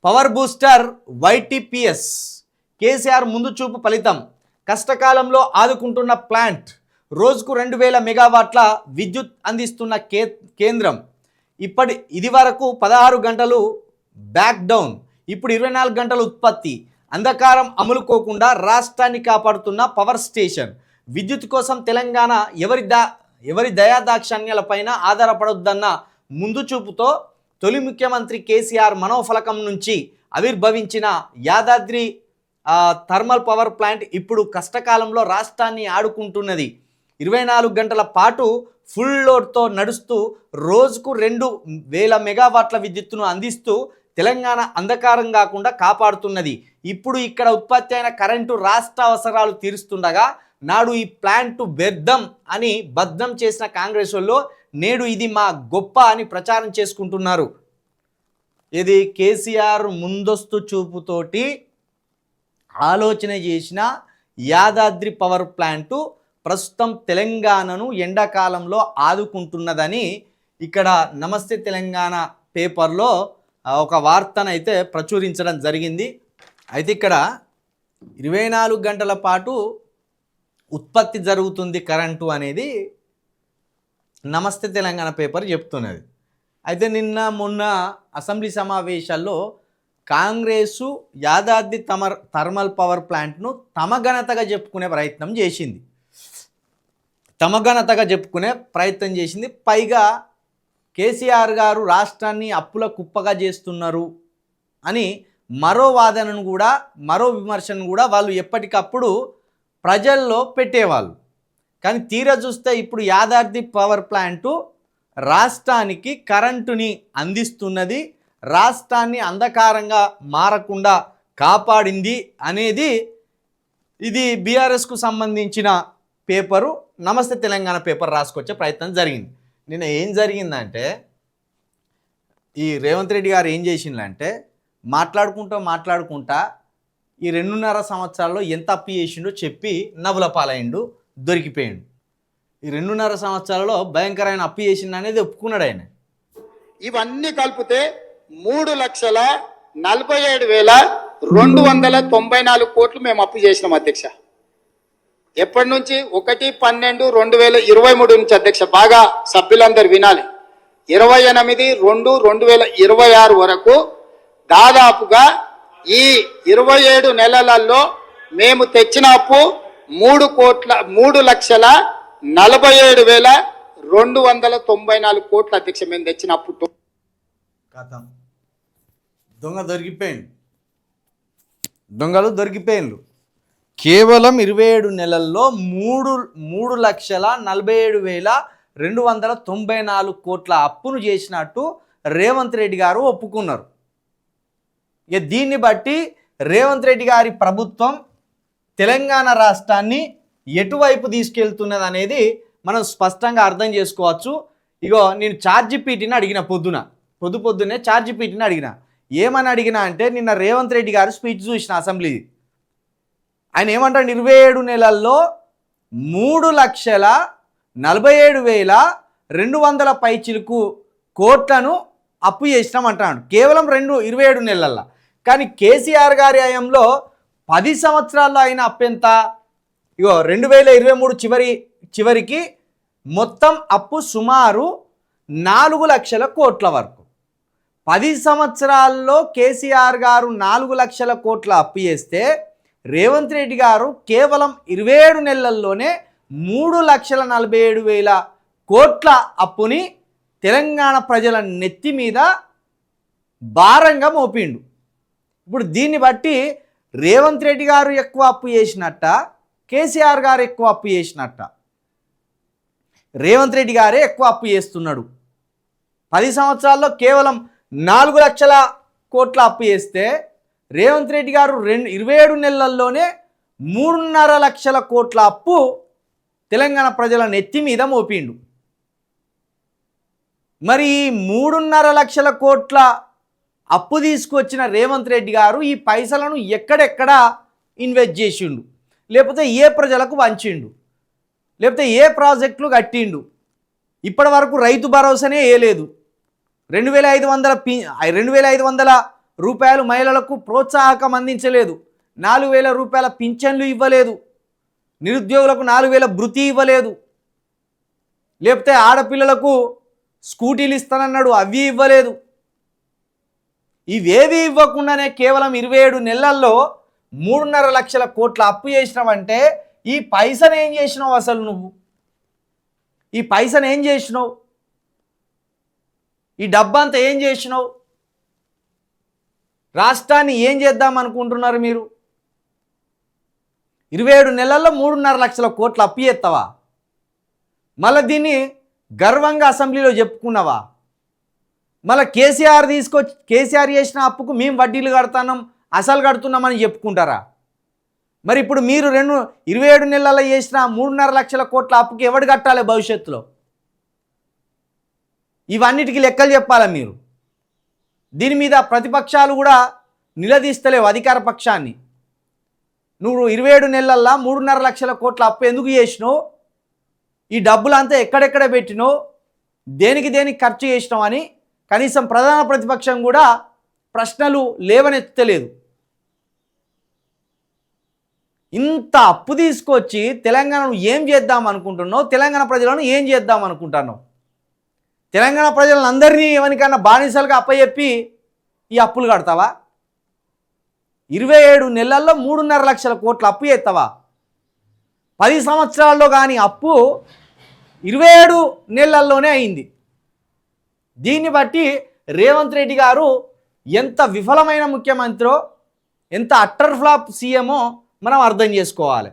Power booster YTPS KCR ముందు చూపు ఫలితం. కష్టకాలంలో ఆదుకుంటున్న ప్లాంట్. రోజుకు 2000 మెగావాట్ల విద్యుత్ అందిస్తున్న కేంద్రం. ఇది వరకు 16 గంటలు బ్యాక్ డౌన్, ఇప్పుడు 24 గంటల ఉత్పత్తి. అంధకారం అమలుకోకుండా రాష్ట్రాన్ని కాపాడుతున్న పవర్ స్టేషన్. విద్యుత్ కోసం తెలంగాణ ఎవరి దయాదాక్షాణ్యాలపైన ఆధారపడొద్దన్న ముందు చూపుతో తొలి ముఖ్యమంత్రి కేసీఆర్ మనోఫలకం నుంచి ఆవిర్భవించిన యాదాద్రి థర్మల్ పవర్ ప్లాంట్ ఇప్పుడు కష్టకాలంలో రాష్ట్రాన్ని ఆడుకుంటున్నది. 24 గంటల పాటు ఫుల్ లోడ్తో నడుస్తూ రోజుకు 2000 మెగావాట్ల విద్యుత్తును అందిస్తూ తెలంగాణ అంధకారం కాకుండా కాపాడుతున్నది. ఇప్పుడు ఇక్కడ ఉత్పత్తి అయిన కరెంటు రాష్ట్ర అవసరాలు తీరుస్తుండగా నాడు ఈ ప్లాంటు వ్యర్థం అని బద్నం చేసిన కాంగ్రెస్ వాళ్ళు నేడు ఇది మా గొప్ప అని ప్రచారం చేసుకుంటున్నారు. ఇది కేసీఆర్ ముందస్తు చూపుతోటి ఆలోచన చేసిన యాదాద్రి పవర్ ప్లాంటు ప్రస్తుతం తెలంగాణను ఎండాకాలంలో ఆదుకుంటున్నదని ఇక్కడ నమస్తే తెలంగాణ పేపర్లో ఒక వార్తనైతే ప్రచురించడం జరిగింది. అయితే ఇక్కడ 24 గంటల పాటు ఉత్పత్తి జరుగుతుంది కరెంటు అనేది నమస్తే తెలంగాణ పేపర్ చెప్తున్నది. అయితే నిన్న మొన్న అసెంబ్లీ సమావేశాల్లో కాంగ్రెసు యాదాద్రి థర్మల్ పవర్ ప్లాంట్ను తమ ఘనతగా చెప్పుకునే ప్రయత్నం చేసింది. పైగా కేసీఆర్ గారు రాష్ట్రాన్ని అప్పుల కుప్పగా చేస్తున్నారు అని మరో వాదనను కూడా, మరో విమర్శను కూడా వాళ్ళు ఎప్పటికప్పుడు ప్రజల్లో పెట్టేవాళ్ళు. కానీ తీరా చూస్తే ఇప్పుడు యాదాద్రి పవర్ ప్లాంటు రాష్ట్రానికి కరెంటుని అందిస్తున్నది, రాష్ట్రాన్ని అంధకారంగా మారకుండా కాపాడింది అనేది ఇది బీఆర్ఎస్కు సంబంధించిన పేపరు నమస్తే తెలంగాణ పేపర్ రాసుకొచ్చే ప్రయత్నం జరిగింది. నిన్న ఏం జరిగిందంటే ఈ రేవంత్ రెడ్డి గారు ఏం చేసిందంటే మాట్లాడుకుంటా ఈ 2.5 సంవత్సరాల్లో ఎంత అప్పు చేసిండో చెప్పి నవ్వుల పాలైండు, దొరికిపోయిండు. ఈ 2.5 సంవత్సరాలలో భయంకరమైన అప్పు చేసిండు అనేది ఒప్పుకున్నాడు ఆయన. ఇవన్నీ కలిపితే 3,47,294 కోట్లు మేము అప్పు చేసినాం అధ్యక్ష. ఎప్పటి నుంచి? 1/12/2023 నుంచి అధ్యక్ష. బాగా సభ్యులందరూ వినాలి. 28/2/2026 వరకు దాదాపుగా ఈ 27 నెలలలో మేము తెచ్చిన అప్పు 3,47,294 కోట్ల అధ్యక్ష. మేము తెచ్చిన అప్పు దొంగలు దొరికిపోయిండ్రు. కేవలం 27 నెలల్లో 3,47,294 కోట్ల అప్పును చేసినట్టు రేవంత్ రెడ్డి గారు ఒప్పుకున్నారు. ఇక దీన్ని బట్టి రేవంత్ రెడ్డి గారి ప్రభుత్వం తెలంగాణ రాష్ట్రాన్ని ఎటువైపు తీసుకెళ్తున్నది అనేది మనం స్పష్టంగా అర్థం చేసుకోవచ్చు. ఇగో నేను చార్జిపీటీని అడిగిన పొద్దున్నే చార్జిపీటీని అడిగిన. ఏమని అడిగినా అంటే నిన్న రేవంత్ రెడ్డి గారు స్పీచ్ చూసిన అసెంబ్లీ. ఆయన ఏమంటాడు? 27 నెలల్లో 3,47,200 పైచిలకు కోట్లను అప్పు చేసినామంటాడు కేవలం 27 నెలల్లో. కానీ కేసీఆర్ గారి హయాంలో 10 సంవత్సరాల్లో అయిన అప్పు ఎంత? ఇగో 2023 చివరికి మొత్తం అప్పు సుమారు 4 లక్షల కోట్ల వరకు. 10 సంవత్సరాల్లో కేసీఆర్ గారు 4 లక్షల కోట్ల అప్పు చేస్తే రేవంత్ రెడ్డి గారు కేవలం 27 నెలల్లోనే 3,47,000 కోట్ల అప్పుని తెలంగాణ ప్రజల నెత్తి మీద భారంగా మోపిండు. ఇప్పుడు దీన్ని బట్టి రేవంత్ రెడ్డి గారు ఎక్కువ అప్పు చేసినట్ట, కేసీఆర్ గారు ఎక్కువ అప్పు చేసినట్ట? రేవంత్ రెడ్డి గారే ఎక్కువ అప్పు చేస్తున్నాడు. 10 సంవత్సరాల్లో కేవలం 4 లక్షల కోట్ల అప్పు చేస్తే రేవంత్ రెడ్డి గారు 27 నెలల్లోనే 3.5 లక్షల కోట్ల అప్పు తెలంగాణ ప్రజల నెత్తి మీద మోపిండు. మరి 3.5 లక్షల కోట్ల అప్పు తీసుకొచ్చిన రేవంత్ రెడ్డి గారు ఈ పైసలను ఎక్కడెక్కడ ఇన్వెస్ట్ చేసిండు, లేకపోతే ఏ ప్రజలకు వంచిండు, లేకపోతే ఏ ప్రాజెక్టులు కట్టిండు? ఇప్పటి వరకు రైతు భరోసానే వేయలేదు. 2,500 రూపాయలు మహిళలకు ప్రోత్సాహకం అందించలేదు, 4,000 రూపాయల పింఛన్లు ఇవ్వలేదు, నిరుద్యోగులకు 4,000 భృతి ఇవ్వలేదు, లేకపోతే ఆడపిల్లలకు స్కూటీలు ఇస్తానన్నాడు, అవి ఇవ్వలేదు. ఇవేవి ఇవ్వకుండానే కేవలం 27 నెలల్లో 3.5 లక్షల కోట్ల అప్పు చేసినావంటే ఈ పైసను ఏం చేసినావు? అసలు నువ్వు ఈ పైసను ఏం చేసినావు? ఈ డబ్బంతా ఏం చేసినావు? రాష్ట్రాన్ని ఏం చేద్దాం అనుకుంటున్నారు మీరు? 27 నెలల్లో 3.5 లక్షల కోట్ల అప్పు చేస్తావా? మళ్ళీ దీన్ని గర్వంగా అసెంబ్లీలో చెప్పుకున్నావా? మళ్ళీ కేసీఆర్ చేసిన అప్పుకు మేము వడ్డీలు కడతాం, అసలు కడుతున్నామని చెప్పుకుంటారా? మరి ఇప్పుడు మీరు 27 నెలల్లో చేసిన 3.5 లక్షల కోట్ల అప్పుకి ఎవడు కట్టాలి భవిష్యత్తులో? ఇవన్నిటికీ లెక్కలు చెప్పాలా మీరు? దీని మీద ప్రతిపక్షాలు కూడా నిలదీస్తలేవు అధికార పక్షాన్ని. నువ్వు 27 నెలల్లో 3.5 లక్షల కోట్ల అప్పు ఎందుకు చేసినావు? ఈ డబ్బులంతా ఎక్కడెక్కడ పెట్టినావు? దేనికి ఖర్చు చేసినావు అని కనీసం ప్రధాన ప్రతిపక్షం కూడా ప్రశ్నలు లేవనెత్తలేదు. ఇంత అప్పు తీసుకొచ్చి తెలంగాణను ఏం చేద్దాం అనుకుంటున్నావు? తెలంగాణ ప్రజలను ఏం చేద్దాం అనుకుంటున్నావు? తెలంగాణ ప్రజలందరినీ ఎవరికైనా బానిసలుగా అప్పచెప్పి ఈ అప్పులు కడతావా? 27 నెలల్లో 3.5 లక్షల కోట్ల అప్పు చేస్తావా? 10 సంవత్సరాల్లో కానీ అప్పు 27 నెలల్లోనే అయింది. దీన్ని బట్టి రేవంత్ రెడ్డి గారు ఎంత విఫలమైన ముఖ్యమంత్రో, ఎంత అట్టర్ ఫ్లాప్ సీఎమో మనం అర్థం చేసుకోవాలి.